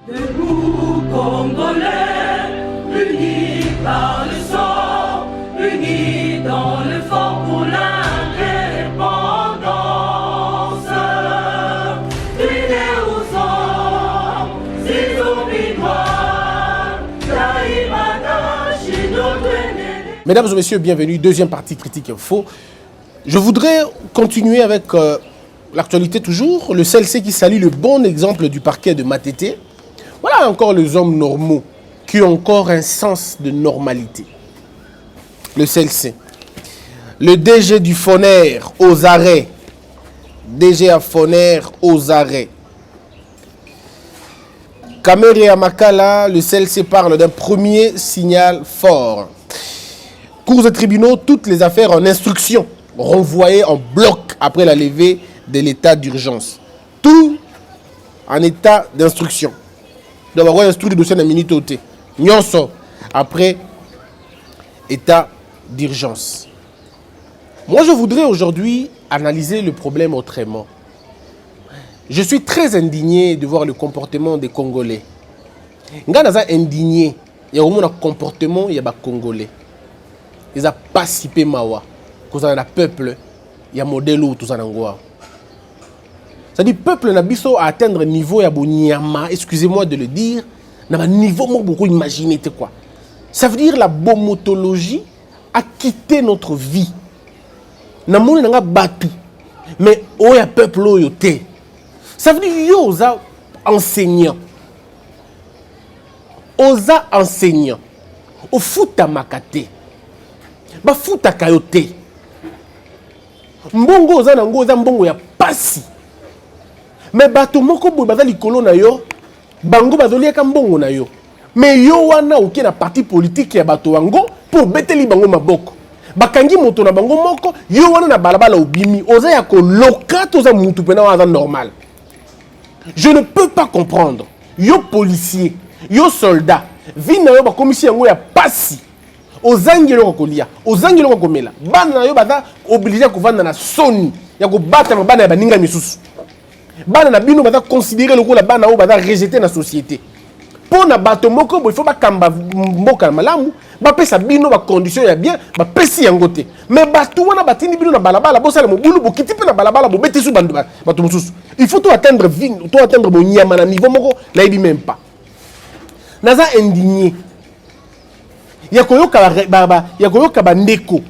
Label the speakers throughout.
Speaker 1: Debout Congolais, unis par le sang, unis dans le fort pour l'indépendance. Unis aux hommes, ces obligeoires,
Speaker 2: Mesdames et messieurs, bienvenue. Deuxième partie Critique Info. Je voudrais continuer avec l'actualité toujours. Le CLC qui salue le bon exemple du parquet de Matete. Voilà encore les hommes normaux qui ont encore un sens de normalité. Le CLC. Le DG du Foner aux arrêts. DG à Foner aux arrêts. Kamere Amakala, le CLC parle d'un premier signal fort. Cours et tribunaux, toutes les affaires en instruction, renvoyées en bloc après la levée de l'état d'urgence. Tout en état d'instruction. Donc, on va instruire le dossier dans la minute au thé. Nyonso, après état d'urgence. Moi, je voudrais aujourd'hui analyser le problème autrement. Je suis très indigné de voir le comportement des Congolais. Nga naza indigné, il y a un comportement, il y a des Congolais. Ils n'ont pas si peu mawa. Quand on a un peuple, il y a un modèle où tout ça n'angoisse. C'est-à-dire que le peuple n'a pas à atteindre un niveau, excusez-moi de le dire, n'a un niveau beaucoup imaginé quoi. Ça veut dire la bomotologie a quitté notre vie. N'a pas n'a battu. Mais il y a un peuple où il y a. Ça veut dire qu'il y a enseignants. Oza enseignants. Au foot à makate. Ba foot à kayote. Mbongo oza nango oza mbongo ya pasi. Mais bato moko boy baza likolo na yo. Bango bazoli ka mbongo na yo. Mais yo wana oke na parti politique ya bato wango pour beteli bango maboko. Bakangi moto na bango moko yo wana na balabala obimi. Oza ya ko lokato za mutu pena waza normal. Je ne peux pas comprendre. Yo policier, yo soldat, vina yo ba commissaire yango ya pasi. Ozangelo kolia, ozangelo komela. Bana yo baza obligé ko vanda na soni, ya ko battre bana ya baninga misusu. Bana na bino baza considérer le la bana o baza rejeter na société. Pour na bato moko il faut ba kamba mboka malamu, ba pesa bino ba condition ya bien, ba pesi yango te. Mais bato wana batini bino na balabala, bo sala mobulu bo kiti pe na balabala bo beti su bandu bato mususu. Il faut tout atteindre bon nyama na niveau moko la yebi même pas. Naza indigné. Yakoyoka bandeko.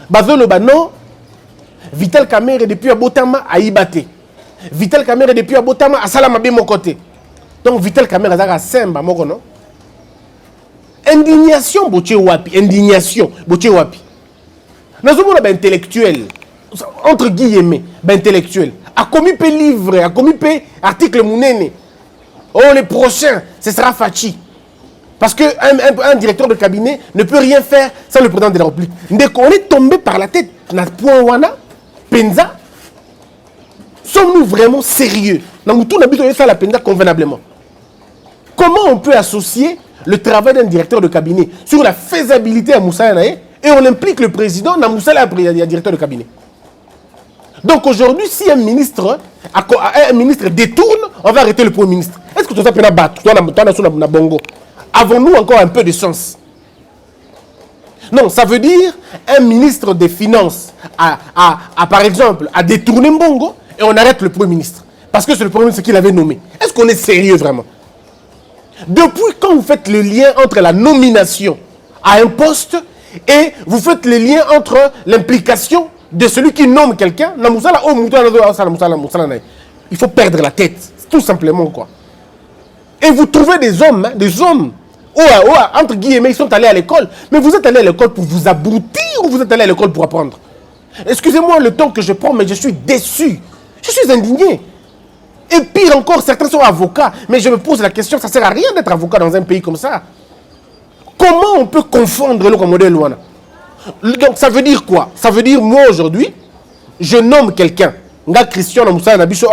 Speaker 2: Bazolo ba non. Vital Kamere depuis Abotama a ibate. Vital Kamere depuis Abotama a salama be mon côté. Donc Vital Kamere a semba moko non. Indignation boche wapi, indignation boche wapi. Nazomona ba intellectuel entre guillemets, ba intellectuel a commis pe livre, a commis pe article munene. Oh les prochains, ce sera Fachi. Parce qu'un directeur de cabinet ne peut rien faire sans le président de la République. Dès qu'on est tombé par la tête, point wana, Penza, sommes-nous vraiment sérieux? Nous avons fait la Penza convenablement. Comment on peut associer le travail d'un directeur de cabinet sur la faisabilité à Moussa Nae et on implique le président dans Moussa Nae directeur de cabinet? Donc aujourd'hui, si un ministre détourne, on va arrêter le Premier ministre. Est-ce que tout ça peut battre? Toi, bongo. Avons-nous encore un peu de sens? Non, ça veut dire un ministre des Finances par exemple, a détourné Mbongo et on arrête le Premier ministre. Parce que c'est le Premier ministre qui l'avait nommé. Est-ce qu'on est sérieux vraiment? Depuis quand vous faites le lien entre la nomination à un poste et vous faites le lien entre l'implication de celui qui nomme quelqu'un, il faut perdre la tête. Tout simplement quoi. Et vous trouvez des hommes, entre guillemets, ils sont allés à l'école. Mais vous êtes allés à l'école pour vous abrutir ou vous êtes allés à l'école pour apprendre? Excusez-moi le temps que je prends, mais je suis déçu. Je suis indigné. Et pire encore, certains sont avocats. Mais je me pose la question, ça ne sert à rien d'être avocat dans un pays comme ça. Comment on peut confondre le modèle Luana? Donc ça veut dire quoi? Ça veut dire, moi aujourd'hui, je nomme quelqu'un. Nga Christian Moussa Nabiso,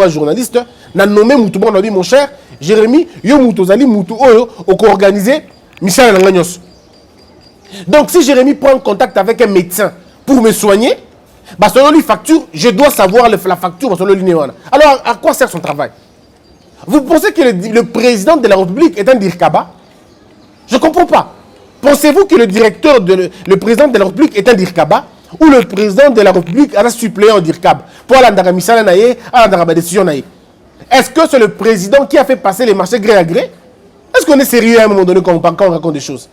Speaker 2: journaliste, n'a nommé Moutouban, on a dit mon cher Jérémy, yo Moutozali Moutou Oyo, au co-organisé Michel Langagnos. Donc si Jérémy prend contact avec un médecin pour me soigner, bah selon lui facture, je dois savoir la facture selon lui. Alors à quoi sert son travail? Vous pensez que le président de la République est un Dirkaba? Je ne comprends pas. Pensez-vous que le président de la République est un Dirkaba? Ou le président de la République a un suppléant Dirkab pour aller dans la décision? Est-ce que c'est le président qui a fait passer les marchés gré à gré? Est-ce qu'on est sérieux à un moment donné quand on raconte des choses?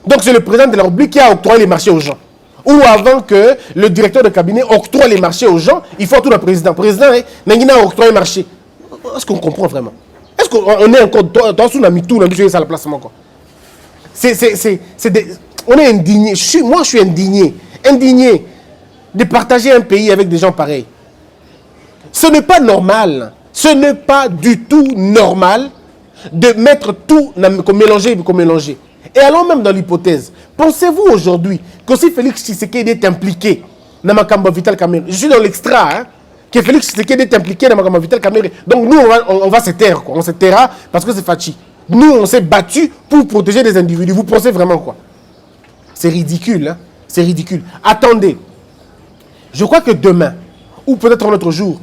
Speaker 2: Donc c'est le président de la République qui a octroyé les marchés aux gens. Ou avant que le directeur de cabinet octroie les marchés aux gens, il faut tout le président. Le président n'a octroyé les marchés. Est-ce qu'on comprend vraiment? Est-ce qu'on est encore dans sous la mitou, à la place encore? On est indigné. Moi, je suis indigné. Indigné de partager un pays avec des gens pareils. Ce n'est pas normal. Ce n'est pas du tout normal de mettre tout comme mélanger. Et allons même dans l'hypothèse. Pensez-vous aujourd'hui que si Félix Tshisekedi est impliqué dans Makamba Vital Kamerhe, je suis dans l'extra, hein, que Félix Tshisekedi est impliqué dans Makamba Vital Kamerhe, donc nous, on va se taire, quoi. On se taira parce que c'est Fachi. Nous, on s'est battus pour protéger des individus. Vous pensez vraiment quoi? C'est ridicule, hein? C'est ridicule. Attendez. Je crois que demain, ou peut-être un autre jour,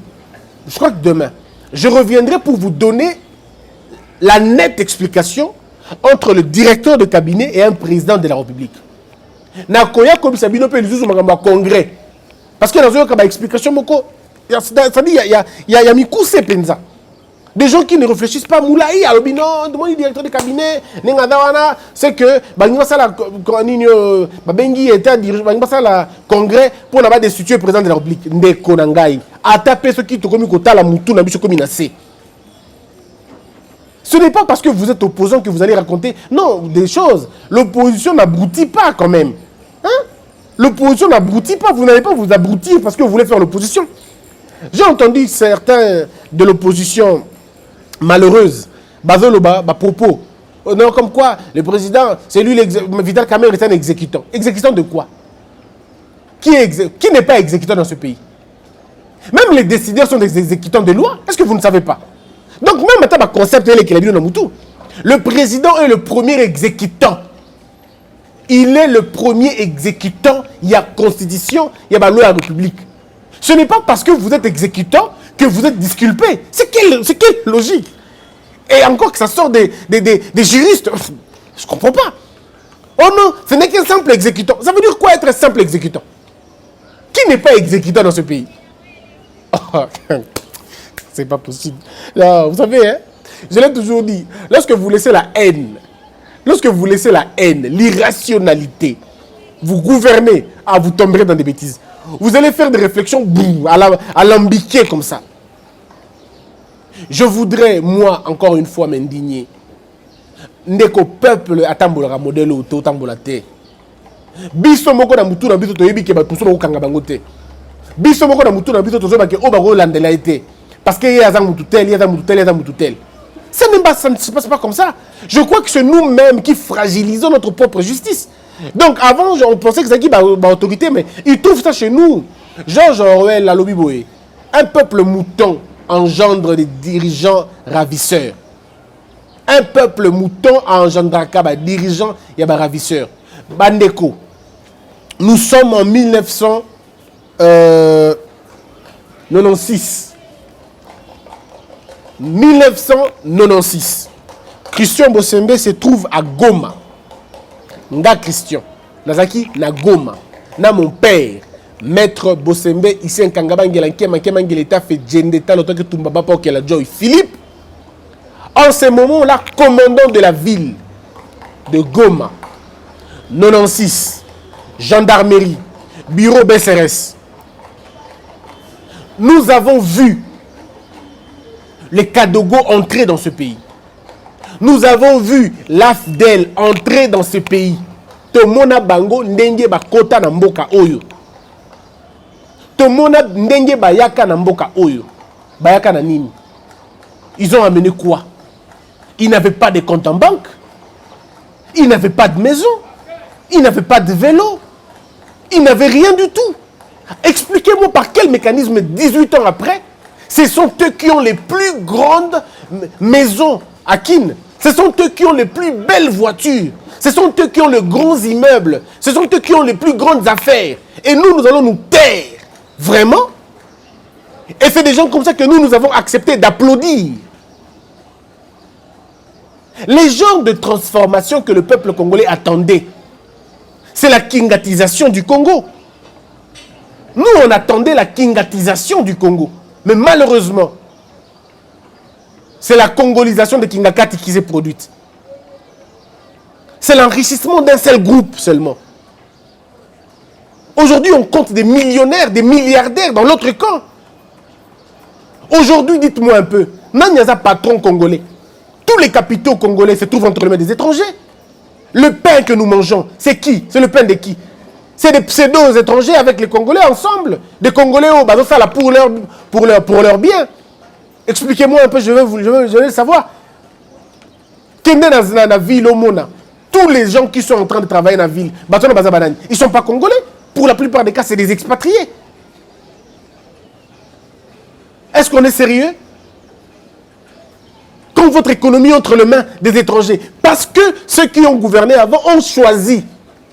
Speaker 2: je crois que demain, je reviendrai pour vous donner la nette explication entre le directeur de cabinet et un président de la République. Nakoya comme Sabino peut le congrès. Parce que dans une explication, il y a Mikousse Penza. Des gens qui ne réfléchissent pas. Moulaï, non, demande le directeur de cabinet, c'est que Babengi était à diriger le congrès pour n'avoir destitué le président de la République. Ndeko Nangai. A tapé ceux qui te commis kota la moutou na biso comme inacé. Ce n'est pas parce que vous êtes opposant que vous allez raconter. Non, des choses. L'opposition n'abrutit pas quand même. Hein? L'opposition n'abrutit pas. Vous n'allez pas vous abrutir parce que vous voulez faire l'opposition. J'ai entendu certains de l'opposition malheureuse, propos. Non, comme quoi, le président, c'est lui, Vital Kamerhe est un exécutant. Exécutant de quoi? Qui n'est pas exécutant dans ce pays? Même les décideurs sont des exécutants de loi. Est-ce que vous ne savez pas? Donc, même maintenant, le concept, le président est le premier exécutant. Il est le premier exécutant. Il y a constitution, il y a la loi à la République. Ce n'est pas parce que vous êtes exécutant que vous êtes disculpé. C'est quelle logique? Et encore que ça sort des juristes. Je ne comprends pas. Oh non, ce n'est qu'un simple exécutant. Ça veut dire quoi être un simple exécutant? Qui n'est pas exécutant dans ce pays? Oh, c'est pas possible. Là, vous savez, hein, je l'ai toujours dit, lorsque vous laissez la haine, l'irrationalité, vous gouvernez, vous tomberez dans des bêtises. Vous allez faire des réflexions à l'ambiquer comme ça. Je voudrais, moi, encore une fois, m'indigner. Ndeko peuple atambola modèle auto tambola te. Biso moko na mutu na biso toyebi ke ba tuso ko kanga bango te. Biso moko na mutu na biso tozo ba ke o ba ko landela été. Parce que ça ne se passe pas comme ça. Je crois que c'est nous-mêmes qui fragilisons notre propre justice. Donc avant, on pensait que c'était l'autorité, mais ils trouvent ça chez nous. George Orwell, la lobby boy. Un peuple mouton engendre des dirigeants ravisseurs. Un peuple mouton engendre des dirigeants ravisseurs. Bandeko, nous sommes en 1996. 1996. Christian Bosembe se trouve à Goma. Nga Christian. Nazaki na Goma. Na mon père. Maître Bosembe, ici en Kangabangela, l'État fait Djendeta, l'autre que Tumbaba pour la Joy Philippe. En ce moment-là, commandant de la ville de Goma. 96. Gendarmerie. Bureau BCRS. Nous avons vu les Kadogo entrer dans ce pays. Nous avons vu l'AFDEL entrer dans ce pays. Tomona bango ndenge bakota na mboka oyo. Tomona ndenge bayaka na mboka oyo. Bayaka na nini? Ils ont amené quoi? Ils n'avaient pas de compte en banque. Ils n'avaient pas de maison. Ils n'avaient pas de vélo. Ils n'avaient rien du tout. Expliquez-moi par quel mécanisme 18 ans après, ce sont eux qui ont les plus grandes maisons à Kin. Ce sont eux qui ont les plus belles voitures. Ce sont eux qui ont les grands immeubles. Ce sont eux qui ont les plus grandes affaires. Et nous allons nous taire. Vraiment? Et c'est des gens comme ça que nous avons accepté d'applaudir. Les genres de transformation que le peuple congolais attendait, c'est la kingatisation du Congo. Nous, on attendait la kingatisation du Congo. Mais malheureusement, c'est la congolisation de Kingakati qui s'est produite. C'est l'enrichissement d'un seul groupe seulement. Aujourd'hui, on compte des millionnaires, des milliardaires dans l'autre camp. Aujourd'hui, dites-moi un peu, Nanyaza patron congolais, tous les capitaux congolais se trouvent entre les mains des étrangers. Le pain que nous mangeons, c'est qui? C'est le pain de qui? C'est des pseudo-étrangers avec les Congolais ensemble. Des Congolais pour leur bien. Expliquez-moi un peu, je veux le savoir. Kende dans la ville au Mona, tous les gens qui sont en train de travailler dans la ville, ils ne sont pas Congolais. Pour la plupart des cas, c'est des expatriés. Est-ce qu'on est sérieux? Quand votre économie est entre les mains des étrangers, parce que ceux qui ont gouverné avant ont choisi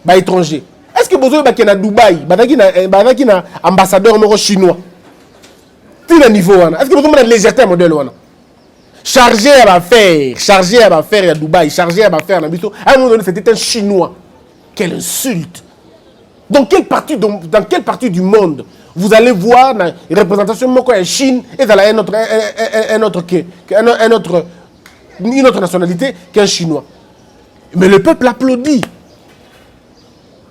Speaker 2: les étrangers. Est-ce que vous avez à Dubaï, un ambassadeur chinois? Tout à niveau, est-ce que vous avez légèreté à modèle? Chargé à faire à Dubaï, chargé à faire à Nabiso. À un moment donné, c'était un Chinois. Quelle insulte! Dans quelle partie du monde vous allez voir la représentation de la Chine et une autre nationalité qu'un Chinois? Mais le peuple applaudit.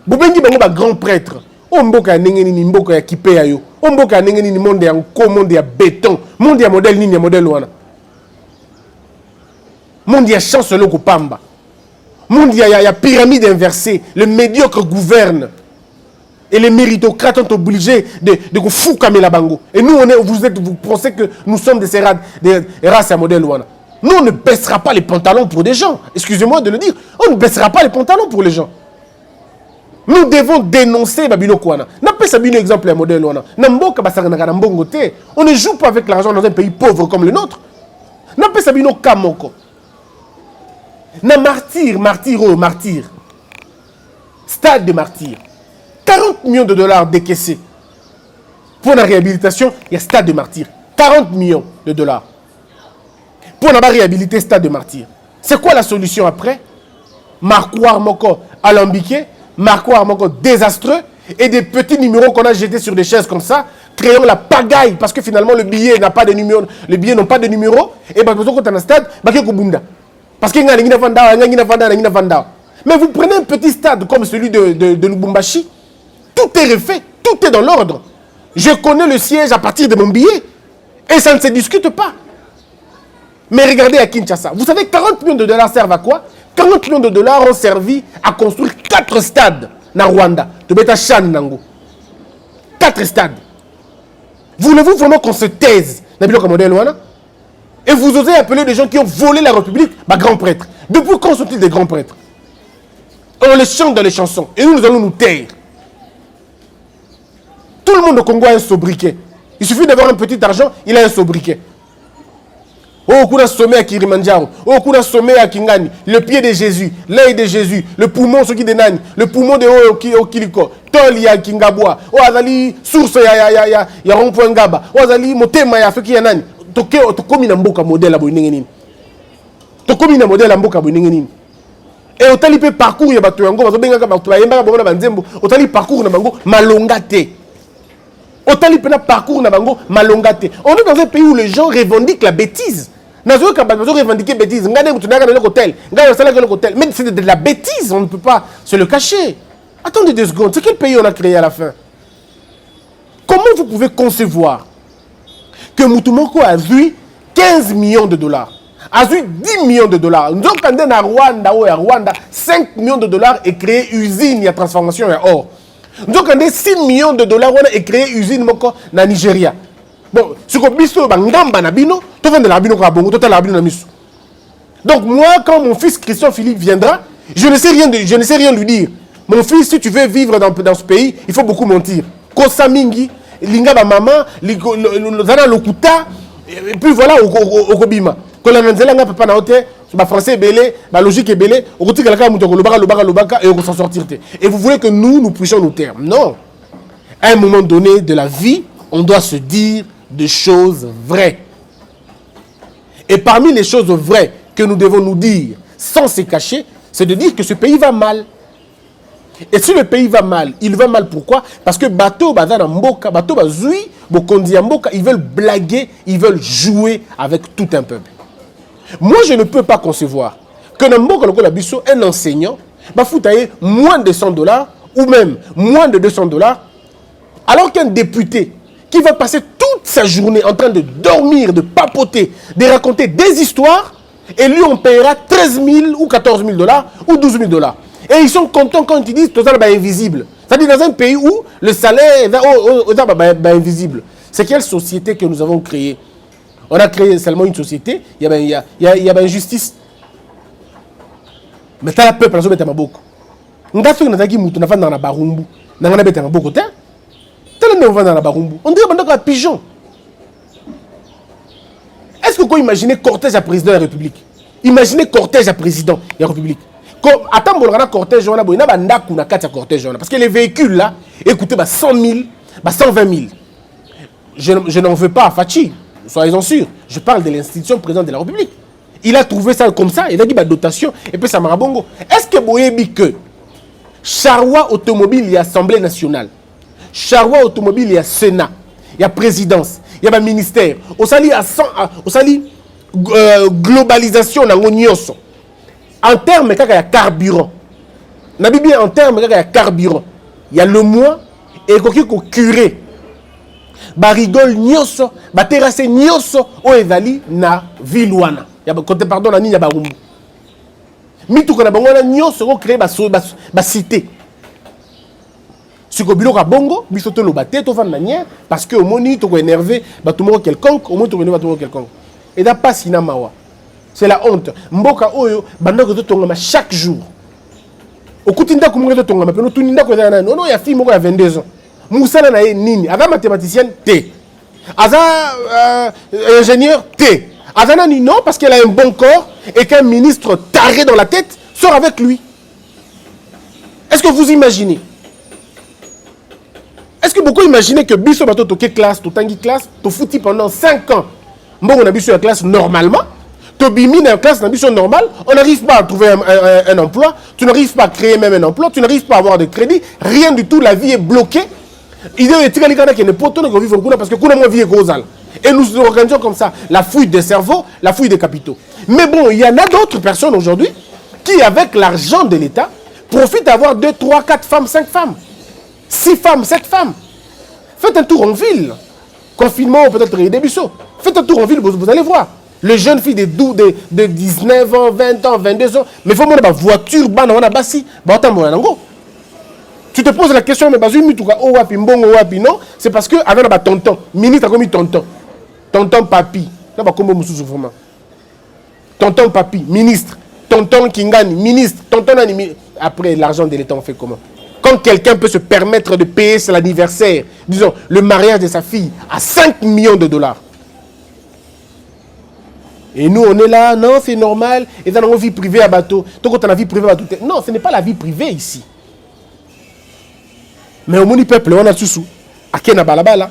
Speaker 2: Bobengi bango ba grand prêtre. O mboka nengeni ni mboka ya kipeya yo. O mboka nengeni ni monde ya nko, monde ya béton, monde ya modèle nini ya modèle wana. Monde ya chancelier ko pamba. Monde ya pyramide inversée, le médiocre gouverne. Et les méritocrates sont obligés de foucamer la bango. Et nous, vous pensez que nous sommes des races à modèle wana. Nous, on ne baissera pas les pantalons pour des gens. Excusez-moi de le dire. On ne baissera pas les pantalons pour les gens. Nous devons dénoncer Babino Kwana. N'a pas un exemple à modèle wana. On ne joue pas avec l'argent dans un pays pauvre comme le nôtre. N'a pas Sabino Kamoko. Na martyr. Stade de martyr. 40 millions de dollars décaissés. Pour la réhabilitation, il y a stade de martyr. 40 millions de dollars. Pour la réhabiliter, stade de martyr. C'est quoi la solution après? Marquoir Moko alambiqué, Marquoir Moko désastreux, et des petits numéros qu'on a jetés sur des chaises comme ça, créant la pagaille, parce que finalement le billet n'a pas de numéro, les billets n'ont pas de numéro, et parce que quand on est dans un stade, parce qu'il y a un Vanda. Mais vous prenez un petit stade comme celui de Lubumbashi, tout est refait, tout est dans l'ordre. Je connais le siège à partir de mon billet. Et ça ne se discute pas. Mais regardez à Kinshasa. Vous savez, 40 millions de dollars servent à quoi? 40 millions de dollars ont servi à construire 4 stades dans Rwanda. De Betachan Nango. 4 stades. Voulez-vous vraiment qu'on se taise dans le modèle Rwanda? Et vous osez appeler des gens qui ont volé la République grands prêtres. Depuis quand sont-ils des grands prêtres? On les chante dans les chansons. Et nous allons nous taire. Tout le monde au Congo a un sobriquet. Il suffit d'avoir un petit argent, il a un sobriquet. Oh, kuna sommet à Kilimanjaro. Oh, kuna sommet à Kingani. Le pied de Jésus, l'œil de Jésus, le poumon ce qui de Nani, le poumon de Okiliko, Tol ya Kingabwa. Oh, azali source ya rond-point Ngaba. Oh, azali motema ya feki ya Nani. Tokomi na mboka modèle abo nini. Tokomi na modèle mboka abo nini. Et au tali pe parcours ya bato yango bazo benga ka bato ba yemba ba na banzembo. Au tali parcours na bango malongate. Autant il parcours na bango malongate. On est dans un pays où les gens revendiquent la bêtise. Nazo ka bazo revendiquer bêtise. Ngane mutu na le hôtel. Ngane sala le hôtel. Mais c'est de la bêtise, on ne peut pas se le cacher. Attendez 2 secondes, c'est quel pays on a créé à la fin? Comment vous pouvez concevoir que Mutumoko a vu 15 millions de dollars, a vu 10 millions de dollars. Nous avons à Rwanda, 5 millions de dollars et créé usine, il y a transformation, il y a or. Nous avons 6 millions de dollars et créé usine moko na Nigeria. Bon, ce que biso bangamba na bino, to vendre la bino ka bongo, to la bino na miso. Donc moi, quand mon fils Christian Philippe viendra, je ne sais rien lui dire. Mon fils, si tu veux vivre dans ce pays, il faut beaucoup mentir. Kosa mingi, linga ba maman, zana lokuta, et puis voilà okobima. Quand la nanzela nga papa na hote, ba français belé, ba logique belé, okoti kala ka muto ko lobaka et on s'en sortir. Et vous voulez que nous puissions nous taire? Non. À un moment donné de la vie, on doit se dire des choses vraies. Et parmi les choses vraies que nous devons nous dire, sans se cacher, c'est de dire que ce pays va mal. Et si le pays va mal, il va mal pourquoi? Parce que bateau bazana mboka, bateau bazui, bokondi mboka, ils veulent blaguer, ils veulent jouer avec tout un peuple. Moi, je ne peux pas concevoir que dans mboka lokola biso, un enseignant va foutre moins de $100 ou même moins de $200, alors qu'un député qui va passer toute sa journée en train de dormir, de papoter, de raconter des histoires, et lui on paiera 13 000 ou 14 000 $ ou 12 000 $. Et ils sont contents quand ils disent tout ça est invisible. C'est-à-dire dans un pays où le salaire est invisible. C'est quelle société que nous avons créée? On a créé seulement une société, il y a une justice. Mais t'as le peuple, on a beaucoup. On a fait un barumbu. On a fait un beaucoup. On dirait un pigeon. Est-ce que vous imaginez cortège à président de la République? Imaginez cortège à président de la République. Attends, on a un cortège, on a un cortège. Parce que les véhicules là, écoutez, 100 000, 120 000. Je n'en veux pas à Fachi, soyez-en sûrs. Je parle de l'institution présidente de la République. Il a trouvé ça comme ça, il a dit dotation, et puis ça m'a bongo. Est-ce que vous voyez que Charwa Automobile, il y a Assemblée nationale, Charwa Automobile, il y a Sénat, il y a présidence, il y a ministère, au sali globalisation dans l'Onioso. En termes de carburant, en termes de carburant, il y a le mois et il y a curé. Barigol nyoso, terrasse nyoso, o ezali na vilwana. Ya côté pardon na ni ya barumbu. Mitu kana bango na nyoso ko créer ba cité. Siko biloko bongo, biso to lo baté to vanda nia parce que au moni to ko énervé, ba tout quelconque, au moins to ko énervé ba tout quelconque. Et da pas sina mawa. C'est la honte. Mboka oyo bandako to tonga chaque jour. Okutinda kumunga to tonga mais no tuninda ko na non ya fille moko ya 22 ans. Moussa na nini, aza mathématicienne T. Aza ingénieur T. Aza nani non parce qu'elle a un bon corps et qu'un ministre taré dans la tête sort avec lui. Est-ce que vous imaginez? Est-ce que beaucoup imaginez que biso bato toke classe, to tangi classe, to fouti pendant 5 ans. Mbongo na biso la classe normalement. Tobimi dans la classe d'ambition normale, on n'arrive pas à trouver un emploi, tu n'arrives pas à créer même un emploi, tu n'arrives pas à avoir de crédit, rien du tout, la vie est bloquée. Il y a des gens qui ne peuvent pas vivre parce que nous vie est gros. Et nous organisons comme ça la fouille des cerveaux, la fouille des capitaux. Mais bon, il y en a d'autres personnes aujourd'hui qui, avec l'argent de l'État, profitent d'avoir 2, 3, 4 femmes, 5 femmes, 6 femmes, 7 femmes. Faites un tour en ville. Confinement, peut-être des bisous. Faites un tour en ville, vous allez voir. Les jeunes filles de 19 ans, 20 ans, 22 ans, mais il faut avoir une voiture, tu te poses la question, mais c'est parce que avec un tonton, ministre a commis tonton, tonton papi, tonton papi, ministre, tonton Kingani, ministre, tonton Nani. Après l'argent de l'État, on fait comment? Quand quelqu'un peut se permettre de payer son anniversaire, disons le mariage de sa fille à 5 millions de $. Et nous, on est là, non, c'est normal. Et dans la vie privée à bateau, donc quand on a la vie privée à bateau, non, ce n'est pas la vie privée ici. Mais au monde peuple, on a sous à Kena Balabala,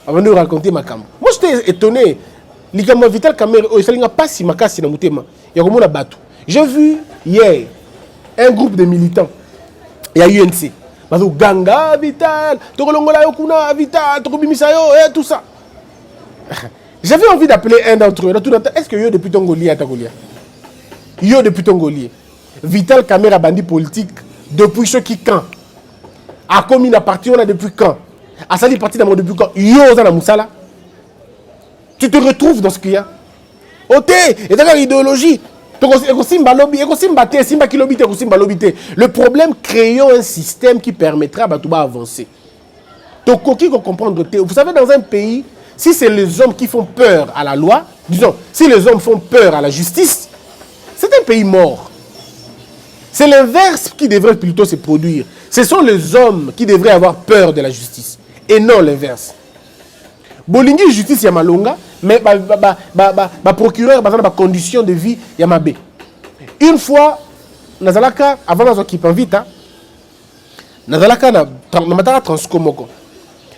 Speaker 2: avant de raconter ma cam. Moi, j'étais étonné. L'Ikama Vital Kamer, il n'y a pas si ma casse dans mon thème. Il y a comme un bateau. J'ai vu hier un groupe de militants. Il y a UNC. Ganga Vital, Tokolongola Yokuna Vital, Tokobimisayo, et tout ça. J'avais envie d'appeler un d'entre eux. Est-ce que yo depuis Tongolia à Tagolia? Yo depuis Tongolia. Vital Kamera bandit politique depuis ce qui quand? A commis la partie on a depuis quand? A sali parti dans mon depuis quand? Yo za na Moussala. Tu te retrouves dans ce qu'il y a. Ote, et dans l'idéologie. Le problème, créons un système qui permettra à tout avancer. Vous savez, dans un pays, si c'est les hommes qui font peur à la loi, disons, si les hommes font peur à la justice, c'est un pays mort. C'est l'inverse qui devrait plutôt se produire. Ce sont les hommes qui devraient avoir peur de la justice, et non l'inverse. Bolingi justice ya malonga, mais procureur a condition de vie ya mabe. Une fois, nazalaka avant nazo kipa vita, nazalaka na matara transkomoko.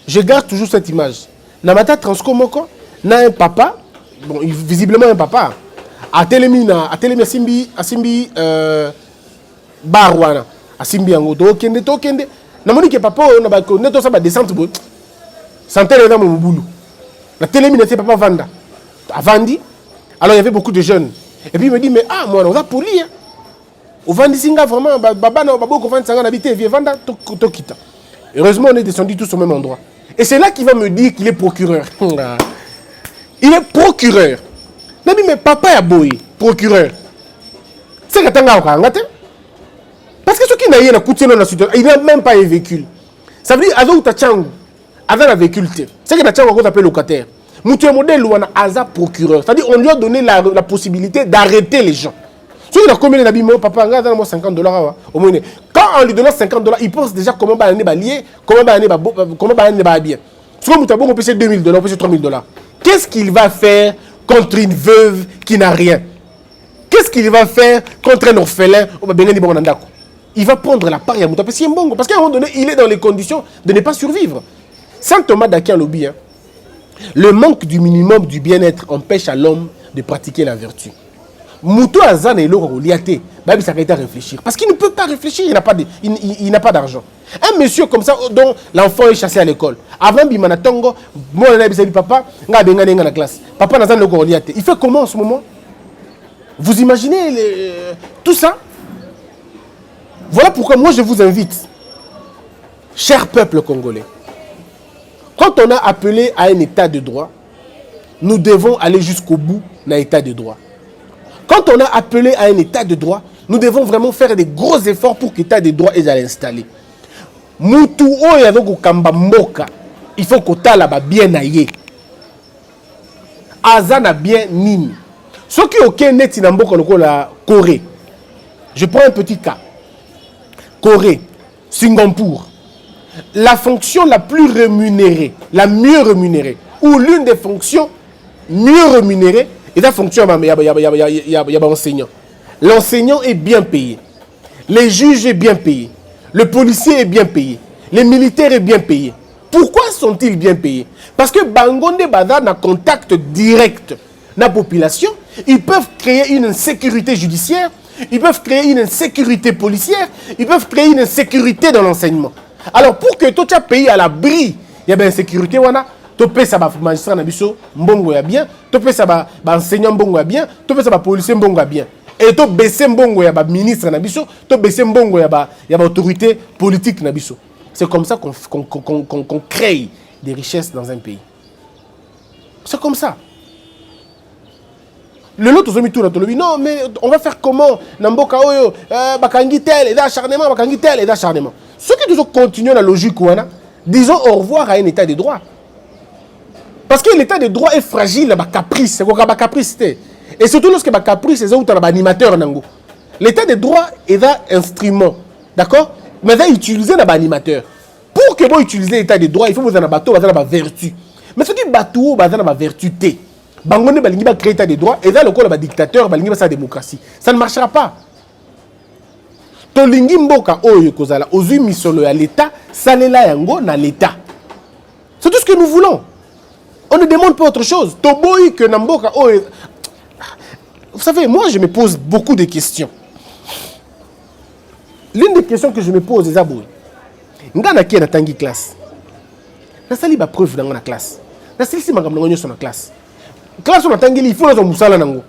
Speaker 2: Je garde toujours cette image. Na matara transkomoko, na un papa, bon visiblement un papa, atelemi asimbi barwana asimbi yango tokende na moni ke papa na ba ko neto sa ba descente bo centaine na mobulu la télémi n'était pas vanda avandi. Alors il y avait beaucoup de jeunes et puis il me dit mais moi on va poli hein au vandi singa vraiment baba na babo ko vandi sanga habité vieux vanda to kita. Heureusement on est descendu tous au même endroit et c'est là qu'il va me dire qu'il est procureur. Il est procureur. Mais papa a boy procureur. C'est que tanga okanga te. Parce que ce qui n'a rien à coûter dans la situation, il n'a même pas un véhicule. Ça veut dire avec ta changu, avec un véhicule. C'est que la changu qu'on appelle locataire. Moutou modèle ou un hasard procureur. C'est-à-dire on lui a donné la possibilité d'arrêter les gens. Si on a combien d'habits, papa, donne-moi $50 au moins. Quand on lui donne $50, il pense déjà comment va aller lier, comment va aller bien. Si on peut payer $2000, on peut payer $3000. Qu'est-ce qu'il va faire contre une veuve qui n'a rien? Qu'est-ce qu'il va faire contre un orphelin? Il va prendre la part, parce qu'à un moment donné, il est dans les conditions de ne pas survivre. Saint Thomas d'Aquin Lobby, le manque du minimum du bien-être empêche à l'homme de pratiquer la vertu. Moutou Azan et l'eau liaté, ça va réfléchir. Parce qu'il ne peut pas réfléchir, il n'a pas d'argent. Un monsieur comme ça, dont l'enfant est chassé à l'école. Avant Bimana Tongo, moi, papa, la classe. Papa n'a pas liaté. Il fait comment en ce moment? Vous imaginez tout ça? Voilà pourquoi moi je vous invite, cher peuple congolais, quand on a appelé à un état de droit, nous devons aller jusqu'au bout d'un état de droit. Quand on a appelé à un état de droit, nous devons vraiment faire des gros efforts pour que l'état de droit est installé. Moutou o kamba mboka, il faut que ta là bien aillé. Azana bien nini. Ce qui est ok net in mboka la Corée. Je prends un petit cas. Corée, Singapour, la fonction la plus rémunérée, la mieux rémunérée, ou l'une des fonctions mieux rémunérées, est la fonction de l'enseignant. L'enseignant est bien payé, les juges sont bien payés, le policier est bien payé, les militaires sont bien payés. Pourquoi sont-ils bien payés? Parce que Bangonde Bada n'a contact direct avec la population, ils peuvent créer une insécurité judiciaire. Ils peuvent créer une insécurité policière, ils peuvent créer une insécurité dans l'enseignement. Alors pour que tout pays à l'abri, il y a bien insécurité, tu peux ça magistrat nabiso mbongo ya bien, tu peux ça enseignant mbongo ya bien, tu peux ça policier mbongo ya bien. Et tu baisser mbongo ya ministre nabiso, tu baisser mbongo ya autorité politique nabiso. C'est comme ça qu'on crée des richesses dans un pays. C'est comme ça. Le lot aux amis non mais on va faire comment Namboka oyo bakangi tel et d'acharnement bakangi tel et d'acharnement. Ceux qui toujours continuent la logique disons au revoir à un état de droit. Parce que l'état de droit est fragile, ba caprice, c'est quoi ba caprice et surtout lorsque ba caprice c'est où tu as animateur nango. L'état de droit est un instrument, d'accord? Mais va utiliser un animateur. Pour que vous utilisez l'état de droit, il faut vous en bateau, vous en vertu. Mais ce qui bateau, vous en vertu. Bangonde balingi ba créer des droits et dans le cas de dictateur balingi ba sa démocratie. Ça ne marchera pas. To lingi mboka oyo kozala ozui misolo ya l'état, salela yango na l'état. C'est tout ce que nous voulons. On ne demande pas autre chose. To boy que na mboka oyo. Vous savez, moi je me pose beaucoup de questions. L'une des questions que je me pose est aboui. Ngana ki na tangi classe. Na sali ba preuve dans la classe. Na sali si makambo ngonyo sur la classe. Classe on attend il faut dans musala nango.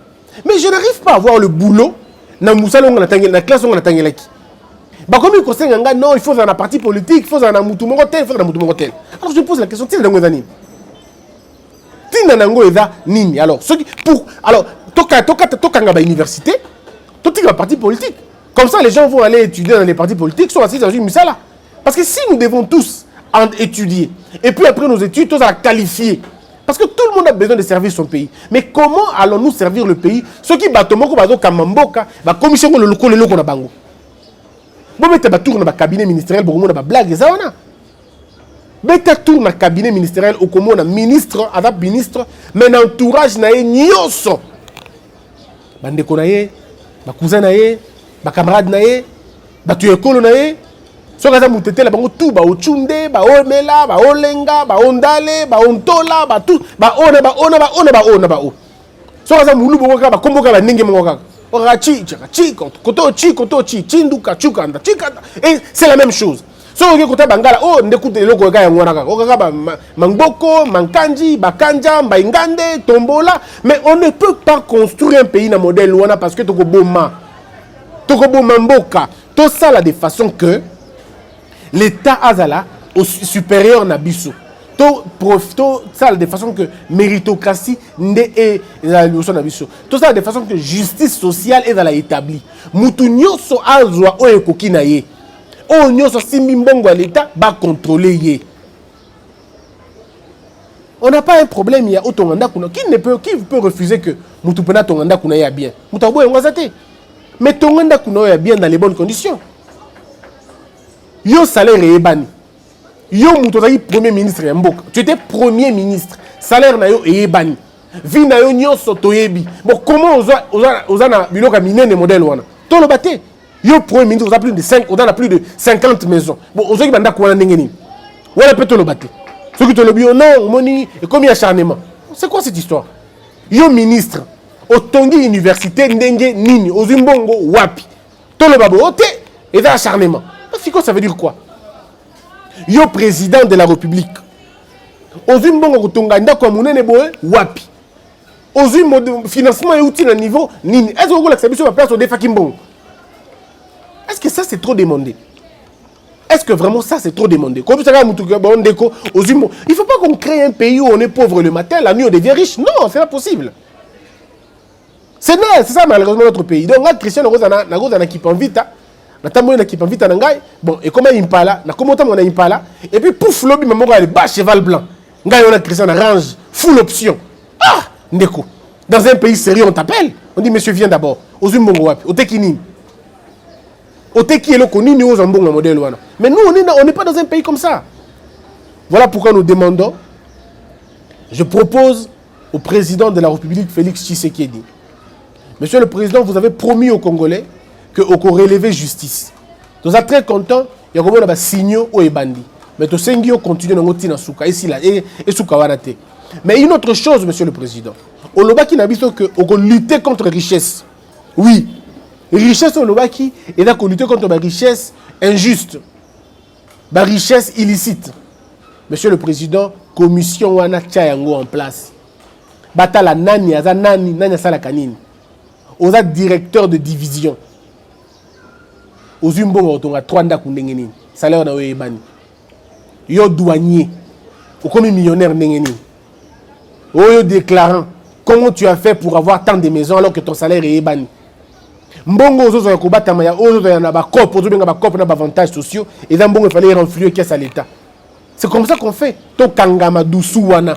Speaker 2: Mais je n'arrive pas à voir le boulot na musala on attend la classe on attend laki. Ba comme il conseille nga non, il faut dans la partie politique, il faut dans la mutu mongo tel, il faut dans mutu mongo tel. Alors je pose la question, tina nango nini? Tina nango eza nini? Alors ceux qui pour alors toka nga ba université, toka la partie politique. Comme ça les gens vont aller étudier dans les partis politiques, sont assis dans une musala. Parce que si nous devons tous étudier et puis après nos études tous à qualifier. Parce que tout le monde a besoin de servir son pays. Mais comment allons-nous servir le pays? Ceux qui battent mon coup, Kamamboka, la commission de l'Oko na bango. Bon, mais tu as tourné dans le cabinet ministériel, pour moi, blague, ça on a. Mais tu as tourné dans le cabinet ministériel, au comment on ministre, adap ministre, mais l'entourage n'a nyoso. Bandeko naye, ba cousin naye, ba camarade naye, ba tu école naye. So kaza mutete la bango tout ba ochunde ba omela ba olenga ba ondale ba ontola ba tout ba ona. So kaza mulu boko kaka komboka ba ndenge moko kaka. Ora chi koto chi chinduka chukanda chikanda. Et c'est la même chose. So oke kota bangala oh ndekuta eloko kaka ngwana kaka. Oka ba mangboko, mankanji, bakanja, mbaingande, tombola, mais on ne peut pas construire un pays na modèle wana parce que toko boma mboka. Tout ça là de façon que l'État azala au supérieur na biso. Tout ça de façon que méritocratie est tout ça de façon que justice sociale est dans la établie. Mutu nyoso azwa oyo kokina ye. O nyoso simbi mbongo à l'État va contrôler ye. On n'a pas un problème, il y a automanda kuna qui peut refuser que mutu pena tonganda kuna ya bien. Mutu boye ngazate. Mais tonganda kuna ya bien dans les bonnes conditions. Yo salaire est bani. Yo mutu premier ministre ya mboka. Tu étais premier ministre. Salaire na yo est bani. Vie na yo nyonso toyebi. Bon comment oza na biloka minene modèle wana. To lo baté. Yo premier ministre on a plus de 50 maisons. Bon ozo ki banda ko ndenge nini. Wala peut to lo baté. Ce qui te le bio non moni et comme il y a acharnement. C'est quoi cette histoire? Yo ministre otongi université ndenge nini ozimbongo wapi. To lo babo oté et da acharnement. Ça veut dire quoi? Yo président de la République. Ozimbongo kotonga ndako munene boye wapi. Ozimbo financement est utile à niveau nini. Est-ce que vous l'acceptez sur la place au défakimbongo? Est-ce que ça c'est trop demandé? Est-ce que vraiment ça c'est trop demandé? Comme ça il ne faut pas qu'on crée un pays où on est pauvre le matin, la nuit on devient riche. Non, c'est pas possible. C'est ça malheureusement notre pays. Donc là Christian Nagoza qui en vite. Bon, et comment il parle là, comment on a impala, et puis pouf, lobby, maman, elle est bas cheval blanc. Ngaï, on a Christian arrange, full option. Ah, Ndeko. Dans un pays sérieux, on t'appelle. On dit, monsieur, viens d'abord. Ozumbongo wapi, Otekini. Oteki est le connu, nous avons un modèle. Mais nous, on n'est pas dans un pays comme ça. Voilà pourquoi nous demandons. Je propose au président de la République, Félix Tshisekedi. Monsieur le président, vous avez promis aux Congolais que au relevé justice. Nous sommes très contents. Il y a comme des signaux au ebandi. Mais tout ça continue dans notre souka ici là et souka warate. Mais une autre chose, monsieur le président. Au lobaki n'a biso que on lutter contre richesse. Oui, richesse au lobaki et là qu'on lutter contre la richesse injuste, la richesse illicite. Monsieur le président, commission wana tchayango en place. Batala nani aza nani sala kanini. Oza directeur de division. Ozumbongo otonga 3 ndaku ndenge nini salaire na oyo bani yo douanier ou comme millionnaire ndenge nini oyo déclarant comment tu as fait pour avoir tant de maisons alors que ton salaire est bani mbongo ozo ya kobatama ya ozo ya na ba cop ozo benga ba cop na ba avantages sociaux et dans mbongo il fallait renflouer caisse à l'état. C'est comme ça qu'on fait to kangama dusu wana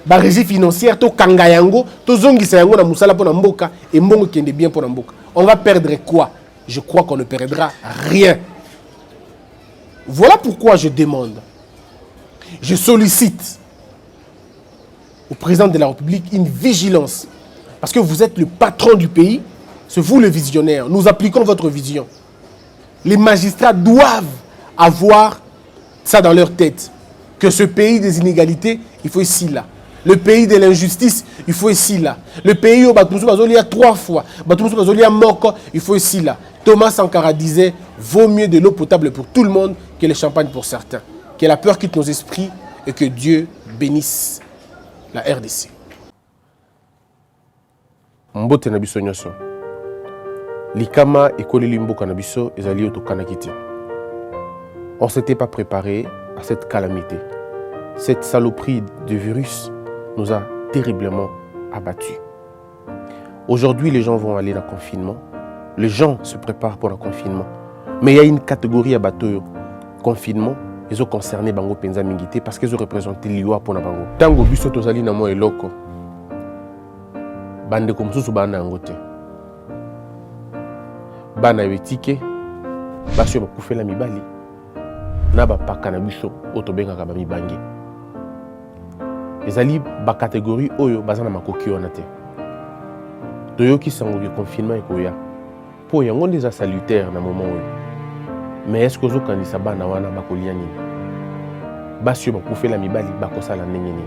Speaker 2: ba régie financière to kanga yango to zongisa yango na musala pona mboka et mbongo kende bien pona mboka. On va perdre quoi? Je crois qu'on ne perdra rien. Voilà pourquoi je demande, je sollicite au président de la République une vigilance. Parce que vous êtes le patron du pays, c'est vous le visionnaire. Nous appliquons votre vision. Les magistrats doivent avoir ça dans leur tête. Que ce pays des inégalités, il faut ici là. Le pays de l'injustice, il faut ici là. Le pays où il y a 3 fois, il y a mort, il faut ici là. Thomas Sankara disait, vaut mieux de l'eau potable pour tout le monde que le champagne pour certains. Que la peur quitte nos esprits et que Dieu bénisse la RDC. Mbote na biso nyoso. Likama ekoleli mboka na biso ezali otokanaki. On ne s'était pas préparé à cette calamité. Cette saloperie de virus nous a terriblement abattus. Aujourd'hui, les gens vont aller dans le confinement. Les gens se préparent pour le confinement. Mais il y a une catégorie à bateau confinement. Ils ont concerné Bango Penza Mingité parce qu'ils ont représenté l'IOA pour Bango. Tango biso tozali na mo eloko. Bande comme sous bana ngote. Bana wetike. Basio bakufe la mibali. Na ba pakana biso otobenga ka ba mibangi. Ezali ba catégorie oyo bazana makoki ona te. Toyoki sango le confinement ekoya. Po yango ndeza salutaire na moment oyo. Mais est-ce que vous avez bana wana bakolia nini? Basio bakufe la mibali bakosala ndenge nini?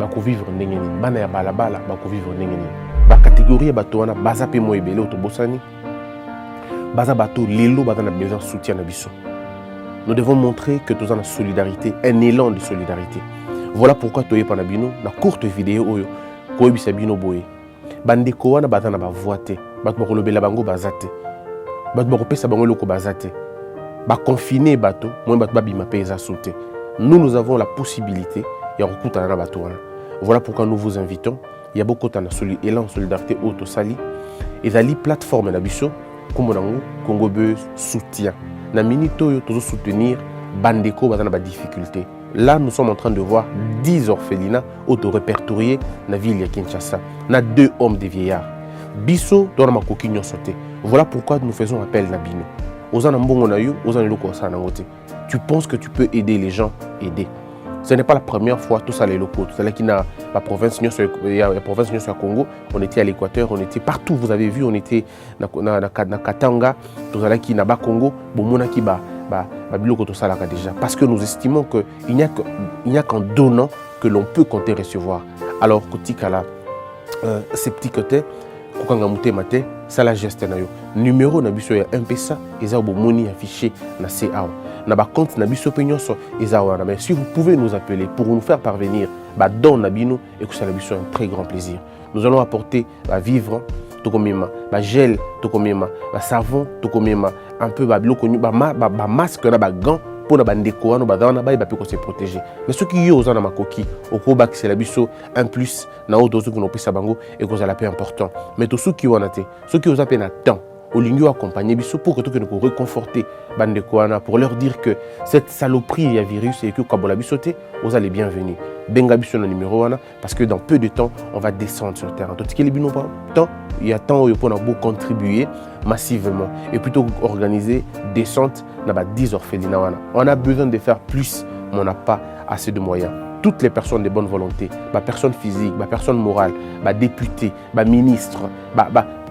Speaker 2: bako vivre ndenge nini, bana ya balabala bako vivre ndenge nini, ba catégorie bato wana baza pe mo ebele oto bosani, baza bato lelo baza na besoin soutien na biso. Nous devons montrer que nous avons la solidarité, un élan de solidarité. Voilà pourquoi tu es pas nabino na courte vidéo oyo ko ebisa bino boye. Bandeko wana baza na ba voité, bato ba kolobela bango bazate. Bato ba kopesa bango loko bazate. Ba confiner bato, moi bato ba bima pesa sauter. Nous avons la possibilité ya rekutana na bato wana. Voilà pourquoi nous vous invitons. Il y a beaucoup de élan solidarité auto sali. Ezali plateforme na biso comme nango Congo Buzz soutien. Na minute oyo tozo soutenir bandeko baza na ba difficulté. Là nous sommes en train de voir 10 orphelinats auto répertoriés na ville ya Kinshasa. Na 2 hommes de vieillards. Biso dona makoki nyonso te. Voilà pourquoi nous faisons appel na bino. Ozana mbongo na yo, ozana loko sa na ngote. Tu penses que tu peux aider les gens, aider. Ce n'est pas la première fois tout ça les locaux. Tout ça là qui n'a la province du Congo, on était à l'Équateur, on était partout. Vous avez vu, on était na Katanga, tout ça là qui n'a pas Congo, bomona qui ba biloko tout ça là déjà. Parce que nous estimons que il n'y a qu'en donnant que l'on peut compter recevoir. Alors kotikala ces petits côtés kokanga muté maté, ça la geste na yo. Numéro na biso ya M-Pesa, eza bomoni affiché na CA. Na ba compte na biso peñoso ezawana. Mais si vous pouvez nous appeler pour nous faire parvenir ba don na bino et que ça la biso un très grand plaisir. Nous allons apporter ba vivre tokomema, ba gel tokomema, ba savon tokomema, un peu ba biloko ba masque na ba gants pour na bandeko wana ba dana ba pe ko se protéger. Mais ceux qui yo na makoki okoba que c'est la biso un plus na auto ceux qui n'ont pas sa bango et que ça la paix important. Mais tous ceux qui wana te, ceux qui osent peine à temps au lieu accompagner biso pour que tout que nous réconforter bandeko wana pour leur dire que cette saloperie y a virus et que kabola bisoté vous allez bienvenus. Benga biso na numéro wana parce que dans peu de temps on va descendre sur le terrain. Tout ce qui est bino temps il y a temps où on a beau contribuer massivement et plutôt organiser descente na ba 10 orphelinats wana. On a besoin de faire plus mais on n'a pas assez de moyens. Toutes les personnes de bonne volonté, ba personnes physiques, ba personnes morales, ba députés, ba ministres,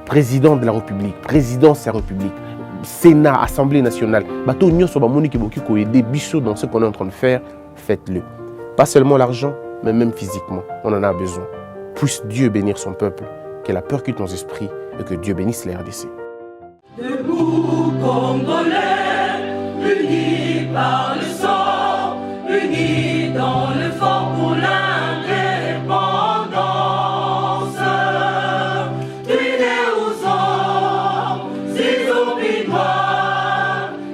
Speaker 2: président de la République, présidence de la République, Sénat, Assemblée nationale, bateau nyonso ba moni ki boki ko aider biso dans ce qu'on est en train de faire, faites-le. Pas seulement l'argent, mais même physiquement, on en a besoin. Puisse Dieu bénir son peuple, que la peur quitte nos esprits et que Dieu bénisse les RDC.
Speaker 1: Debout Congolais, unis par le sang, unis dans le fort pour l'indépendance. Tuine aux hommes, si obinois,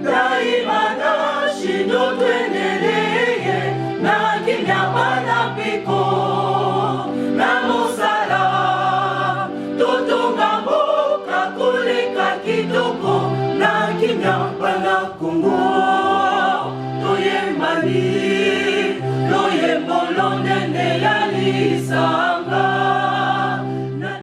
Speaker 1: daimana shino tueneleye, na kinyabana piko, na mosala, totonga mboka koleka kitoko, na kinyabana Congo, toyembani.